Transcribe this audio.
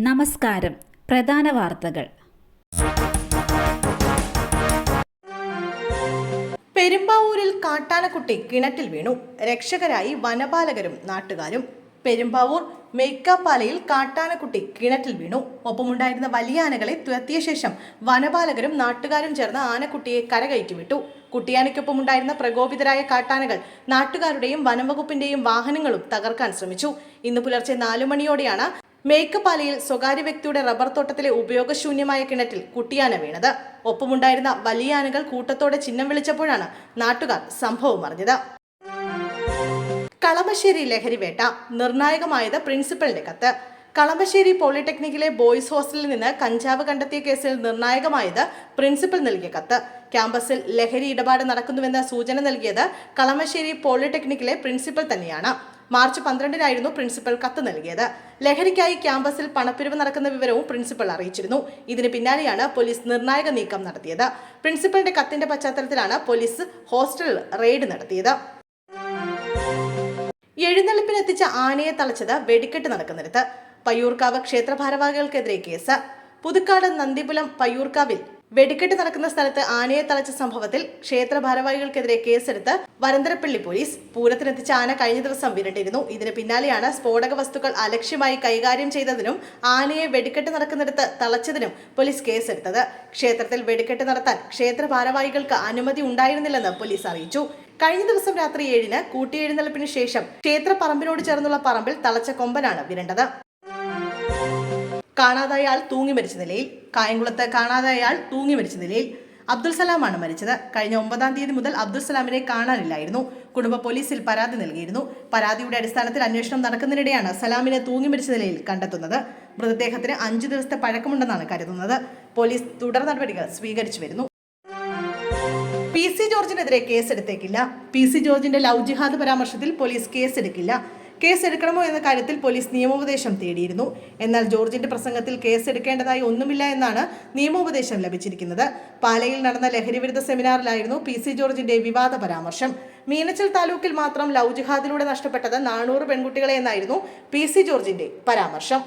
നമസ്കാരം. പ്രധാന വാർത്തകൾ. പെരുമ്പാവൂരിൽ കാട്ടാനക്കുട്ടി കിണറ്റിൽ വീണു. രക്ഷകരായി വനപാലകരും നാട്ടുകാരും. പെരുമ്പാവൂർ മെയ്ക്കാപ്പാലയിൽ കാട്ടാനക്കുട്ടി കിണറ്റിൽ വീണു. ഒപ്പമുണ്ടായിരുന്ന വലിയ ആനകളെ തുരത്തിയ ശേഷം വനപാലകരും നാട്ടുകാരും ചേർന്ന് ആനക്കുട്ടിയെ കരകയറ്റി വിട്ടു. കുട്ടിയാനയ്ക്കൊപ്പമുണ്ടായിരുന്ന പ്രകോപിതരായ കാട്ടാനകൾ നാട്ടുകാരുടെയും വനംവകുപ്പിന്റെയും വാഹനങ്ങളും തകർക്കാൻ ശ്രമിച്ചു. ഇന്ന് പുലർച്ചെ 4 മണിയോടെയാണ് മേക്കപ്പാലയിൽ സ്വകാര്യ വ്യക്തിയുടെ റബ്ബർ തോട്ടത്തിലെ ഉപയോഗശൂന്യമായ കിണറ്റിൽ കുട്ടിയാന വീണത്. ഒപ്പമുണ്ടായിരുന്ന വലിയ ആനകൾ കൂട്ടത്തോടെ ചിഹ്നം വിളിച്ചപ്പോഴാണ് നാട്ടുകാർ സംഭവം അറിഞ്ഞത്. കളമശ്ശേരി ലഹരിവേട്ട. നിർണായകമായത് പ്രിൻസിപ്പലിന്റെ കത്ത്. കളമശ്ശേരി പോളിടെക്നിക്കിലെ ബോയ്സ് ഹോസ്റ്റലിൽ നിന്ന് കഞ്ചാവ് കണ്ടെത്തിയ കേസിൽ നിർണായകമായത് പ്രിൻസിപ്പൽ നൽകിയ കത്ത്. ക്യാമ്പസിൽ ലഹരി ഇടപാട് നടക്കുന്നുവെന്ന സൂചന നൽകിയത് കളമശ്ശേരി പോളിടെക്നിക്കിലെ പ്രിൻസിപ്പൽ തന്നെയാണ്. മാർച്ച് 12-നായിരുന്നു പ്രിൻസിപ്പൽ കത്ത് നൽകിയത്. ലഹരിക്കായി ക്യാമ്പസിൽ പണപ്പിരിവ് നടക്കുന്ന വിവരവും പ്രിൻസിപ്പൽ അറിയിച്ചിരുന്നു. ഇതിന് പിന്നാലെയാണ് പോലീസ് നിർണായക നീക്കം നടത്തിയത്. പ്രിൻസിപ്പലിന്റെ കത്തിന്റെ പശ്ചാത്തലത്തിലാണ് പോലീസ് ഹോസ്റ്റലിൽ റെയ്ഡ് നടത്തിയത്. എഴുന്നള്ളിപ്പിനെത്തിച്ച ആനയെ തളച്ചത് വെടിക്കെട്ട് നടക്കുന്നിടത്ത്. പയ്യൂർക്കാവ് ക്ഷേത്ര ഭാരവാഹികൾക്കെതിരെ കേസ്. പുതുക്കാട് നന്ദിപുലം പയ്യൂർക്കാവിൽ വെടിക്കെട്ട് നടക്കുന്ന സ്ഥലത്ത് ആനയെ തളച്ച സംഭവത്തിൽ ക്ഷേത്ര ഭാരവാഹികൾക്കെതിരെ കേസെടുത്ത് വരന്തരപ്പള്ളി പോലീസ്. പൂരത്തിനെത്തിച്ച ആന കഴിഞ്ഞ ദിവസം വിരണ്ടിരുന്നു. ഇതിന് പിന്നാലെയാണ് സ്ഫോടക വസ്തുക്കൾ അലക്ഷ്യമായി കൈകാര്യം ചെയ്തതിനും ആനയെ വെടിക്കെട്ട് നടക്കുന്നിടത്ത് തളച്ചതിനും പോലീസ് കേസെടുത്തത്. ക്ഷേത്രത്തിൽ വെടിക്കെട്ട് നടത്താൻ ക്ഷേത്ര ഭാരവാഹികൾക്ക് അനുമതി ഉണ്ടായിരുന്നില്ലെന്ന് പോലീസ് അറിയിച്ചു. കഴിഞ്ഞ ദിവസം രാത്രി 7-ന് കൂട്ടിയെഴുന്നള്ളിപ്പിന് ശേഷം ക്ഷേത്ര പറമ്പിനോട് ചേർന്നുള്ള പറമ്പിൽ തളച്ച കൊമ്പനാണ് വിരണ്ടത്. കാണാതായ ആൾ തൂങ്ങി മരിച്ച നിലയിൽ. കായംകുളത്ത് കാണാതായ ആൾ തൂങ്ങി മരിച്ച നിലയിൽ. അബ്ദുൽ സലാമാണ് മരിച്ചത്. കഴിഞ്ഞ 9-ാം തീയതി മുതൽ അബ്ദുൽ സലാമിനെ കാണാനില്ലായിരുന്നു. കുടുംബ പോലീസിൽ പരാതി നൽകിയിരുന്നു. പരാതിയുടെ അടിസ്ഥാനത്തിൽ അന്വേഷണം നടക്കുന്നതിനിടെയാണ് സലാമിനെ തൂങ്ങി മരിച്ച നിലയിൽ കണ്ടെത്തുന്നത്. മൃതദേഹത്തിന് 5 ദിവസത്തെ പഴക്കമുണ്ടെന്നാണ് കരുതുന്നത്. പോലീസ് തുടർ നടപടികൾ സ്വീകരിച്ചു വരുന്നു. PC ജോർജിനെതിരെ കേസെടുത്തേക്കില്ല. PC ജോർജിന്റെ ലവ് ജിഹാദ് പരാമർശത്തിൽ പോലീസ് കേസെടുക്കില്ല. കേസെടുക്കണമോ എന്ന കാര്യത്തിൽ പോലീസ് നിയമോപദേശം തേടിയിരുന്നു. എന്നാൽ ജോർജിന്റെ പ്രസംഗത്തിൽ കേസെടുക്കേണ്ടതായി ഒന്നുമില്ല എന്നാണ് നിയമോപദേശം ലഭിച്ചിരിക്കുന്നത്. പാലയിൽ നടന്ന ലഹരിവിരുദ്ധ സെമിനാറിലായിരുന്നു PC ജോർജിന്റെ വിവാദ പരാമർശം. മീനച്ചൽ താലൂക്കിൽ മാത്രം ലവ് ജിഹാദിലൂടെ നഷ്ടപ്പെട്ടത് 400 പെൺകുട്ടികളെ എന്നായിരുന്നു PC ജോർജിന്റെ പരാമർശം.